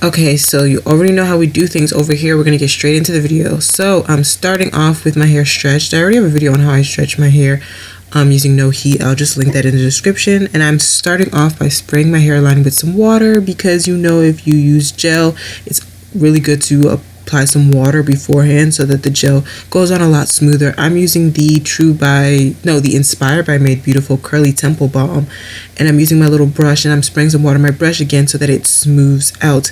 Okay, so you already know how we do things over here. We're going to get straight into the video. So I'm starting off with my hair stretched. I already have a video on how I stretch my hair using no heat. I'll just link that in the description. And I'm starting off by spraying my hairline with some water because you know if you use gel, it's really good to apply some water beforehand so that the gel goes on a lot smoother. I'm using the Inspired by Made Beautiful Curly Temple Balm, and I'm using my little brush and I'm spraying some water on my brush again so that it smooths out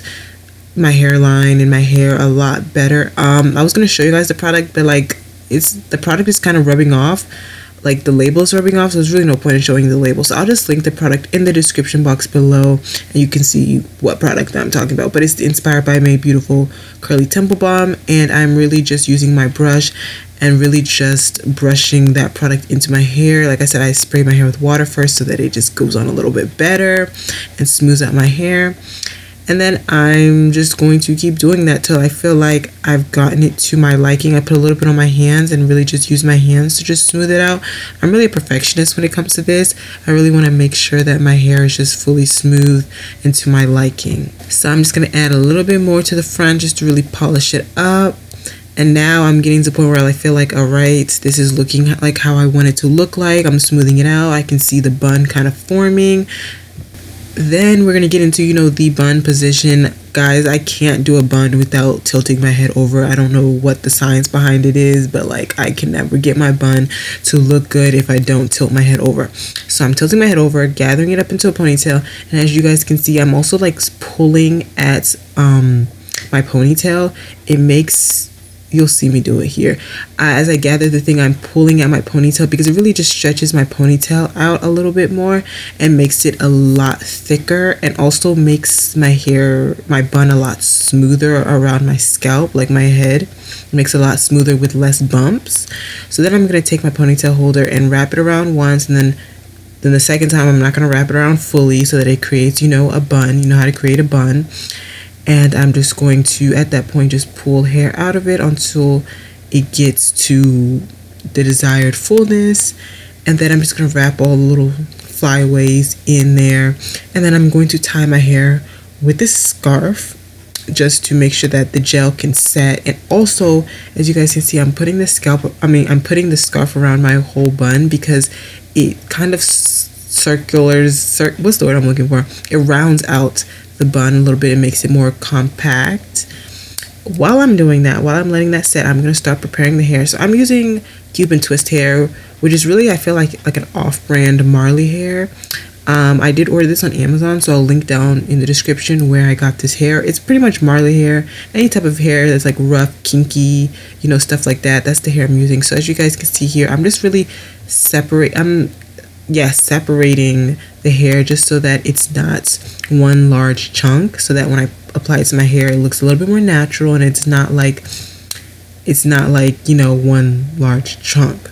my hairline and my hair a lot better. I was going to show you guys the product, but the product is kind of rubbing off. Like the label is rubbing off, so there's really no point in showing the label. So I'll just link the product in the description box below and you can see what product I'm talking about. But it's the Inspired by Made Beautiful Curly Temple Balm, and I'm really just using my brush and really just brushing that product into my hair. Like I said, I spray my hair with water first so that it just goes on a little bit better and smooths out my hair. And then I'm just going to keep doing that till I feel like I've gotten it to my liking. I put a little bit on my hands and really just use my hands to just smooth it out. I'm really a perfectionist when it comes to this. I really want to make sure that my hair is just fully smooth and to my liking. So I'm just going to add a little bit more to the front just to really polish it up. And now I'm getting to the point where I feel like, all right, this is looking like how I want it to look like. I'm smoothing it out. I can see the bun kind of forming. Then we're going to get into, the bun position. Guys, I can't do a bun without tilting my head over. I don't know what the science behind it is, but I can never get my bun to look good if I don't tilt my head over. So I'm tilting my head over, gathering it up into a ponytail. And as you guys can see, I'm also pulling at my ponytail. It makes... You'll see me do it here. As I gather the thing, I'm pulling at my ponytail because it really just stretches my ponytail out a little bit more and makes it a lot thicker, and also makes my bun a lot smoother around my scalp, like my head. It makes it a lot smoother with less bumps. So then I'm going to take my ponytail holder and wrap it around once, and then the second time I'm not going to wrap it around fully so that it creates, a bun. You know how to create a bun. And I'm just going to, at that point, just pull hair out of it until it gets to the desired fullness. And then I'm just going to wrap all the little flyaways in there. And then I'm going to tie my hair with this scarf just to make sure that the gel can set. And also, as you guys can see, I'm putting the scarf around my whole bun because it kind of what's the word I'm looking for? It rounds out the bun a little bit and makes it more compact. While I'm doing that, while I'm letting that set, I'm going to start preparing the hair. So I'm using Cuban twist hair, which is really, I feel like an off-brand Marley hair. I did order this on Amazon, so I'll link down in the description where I got this hair. It's pretty much Marley hair, any type of hair that's rough, kinky, stuff like that. That's the hair I'm using. So as you guys can see here, I'm just really separating the hair just so that it's not one large chunk, so that when I apply it to my hair, it looks a little bit more natural and it's not like one large chunk.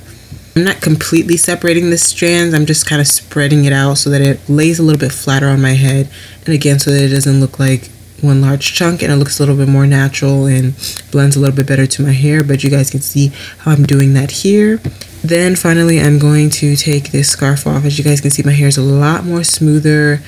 I'm not completely separating the strands. I'm just kind of spreading it out so that it lays a little bit flatter on my head, and again, so that it doesn't look like one large chunk and it looks a little bit more natural and blends a little bit better to my hair. But you guys can see how I'm doing that here. Then finally, I'm going to take this scarf off. As you guys can see, my hair is a lot more smoother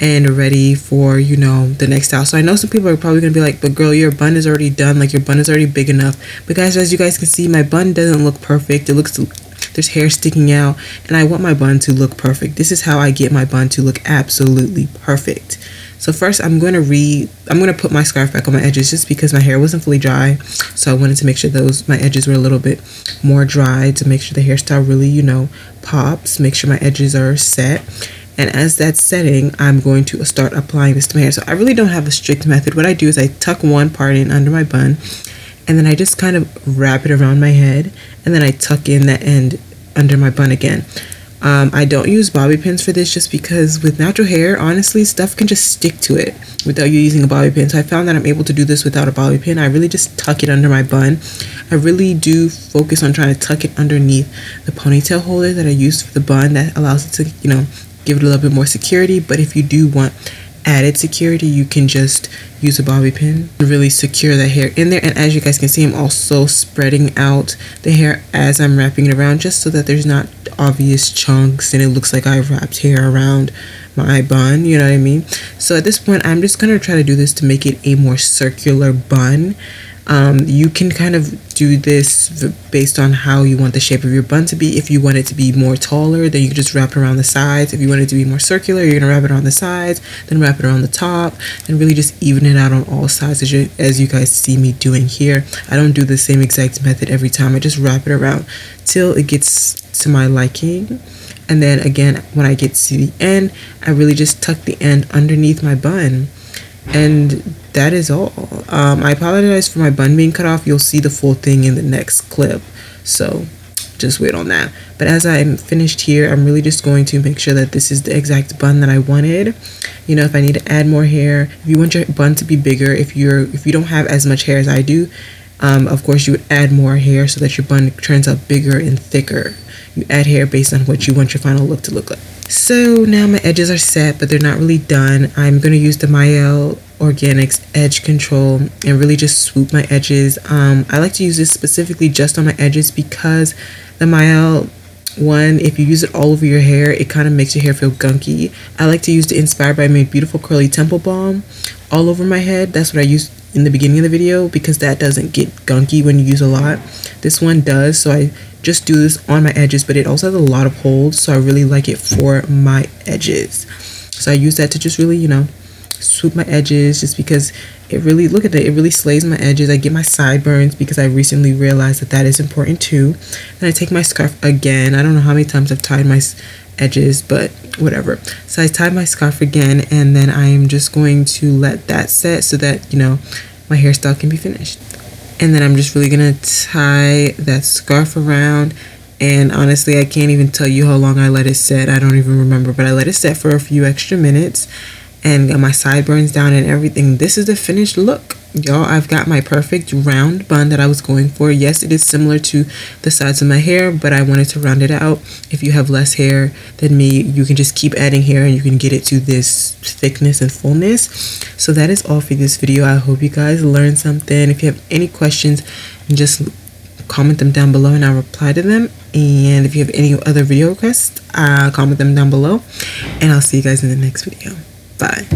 and ready for, the next style. So I know some people are probably going to be like, but girl, your bun is already done. Your bun is already big enough. But guys, as you guys can see, my bun doesn't look perfect. There's hair sticking out, and I want my bun to look perfect. This is how I get my bun to look absolutely perfect. So first, I'm going to put my scarf back on my edges just because my hair wasn't fully dry. So I wanted to make sure my edges were a little bit more dry to make sure the hairstyle really, pops. Make sure my edges are set. And as that's setting, I'm going to start applying this to my hair. So I really don't have a strict method. What I do is I tuck one part in under my bun, and then I just kind of wrap it around my head, and then I tuck in that end under my bun again. I don't use bobby pins for this just because with natural hair, honestly, stuff can just stick to it without you using a bobby pin. So I found that I'm able to do this without a bobby pin. I really just tuck it under my bun. I really do focus on trying to tuck it underneath the ponytail holder that I use for the bun. That allows it to, give it a little bit more security. But if you do want added security, you can just use a bobby pin to really secure the hair in there. And as you guys can see, I'm also spreading out the hair as I'm wrapping it around, just so that there's not obvious chunks and it looks like I wrapped hair around my bun, you know what I mean? So at this point, I'm just gonna try to do this to make it a more circular bun. You can kind of do this based on how you want the shape of your bun to be. If you want it to be more taller, then you can just wrap it around the sides. If you want it to be more circular, you're gonna wrap it around the sides, then wrap it around the top, and really just even it out on all sides as you guys see me doing here. I don't do the same exact method every time. I just wrap it around till it gets to my liking. And then again, when I get to the end, I really just tuck the end underneath my bun. And that is all. I apologize for my bun being cut off. You'll see the full thing in the next clip, so just wait on that. But as I'm finished here, I'm really just going to make sure that this is the exact bun that I wanted. You know, if I need to add more hair, if you want your bun to be bigger, if you don't have as much hair as I do, of course you would add more hair so that your bun turns out bigger and thicker. You add hair based on what you want your final look to look like. So now my edges are set, but they're not really done. I'm going to use the Mielle Organics Edge Control and really just swoop my edges. I like to use this specifically just on my edges because the Mielle one, if you use it all over your hair, it kind of makes your hair feel gunky. I like to use the Inspired by Me Beautiful Curly Temple Balm all over my head. That's what I used in the beginning of the video because that doesn't get gunky when you use a lot. This one does, so I just do this on my edges, but it also has a lot of holds, so I really like it for my edges. So I use that to just really, you know, swoop my edges, just because it really, look at it, it really slays my edges. I get my sideburns because I recently realized that that is important too. Then I take my scarf again. I don't know how many times I've tied my edges, but whatever. So I tied my scarf again, and then I am just going to let that set so that, you know, my hairstyle can be finished. And then I'm just really gonna tie that scarf around, and honestly I can't even tell you how long I let it set. I don't even remember, but I let it set for a few extra minutes and got my sideburns down and everything. This is the finished look, y'all. I've got my perfect round bun that I was going for. Yes, it is similar to the sides of my hair, but I wanted to round it out. If you have less hair than me, you can just keep adding hair and you can get it to this thickness and fullness. So that is all for this video. I hope you guys learned something. If you have any questions, just comment them down below and I'll reply to them. And if you have any other video requests, comment them down below, and I'll see you guys in the next video. Bye.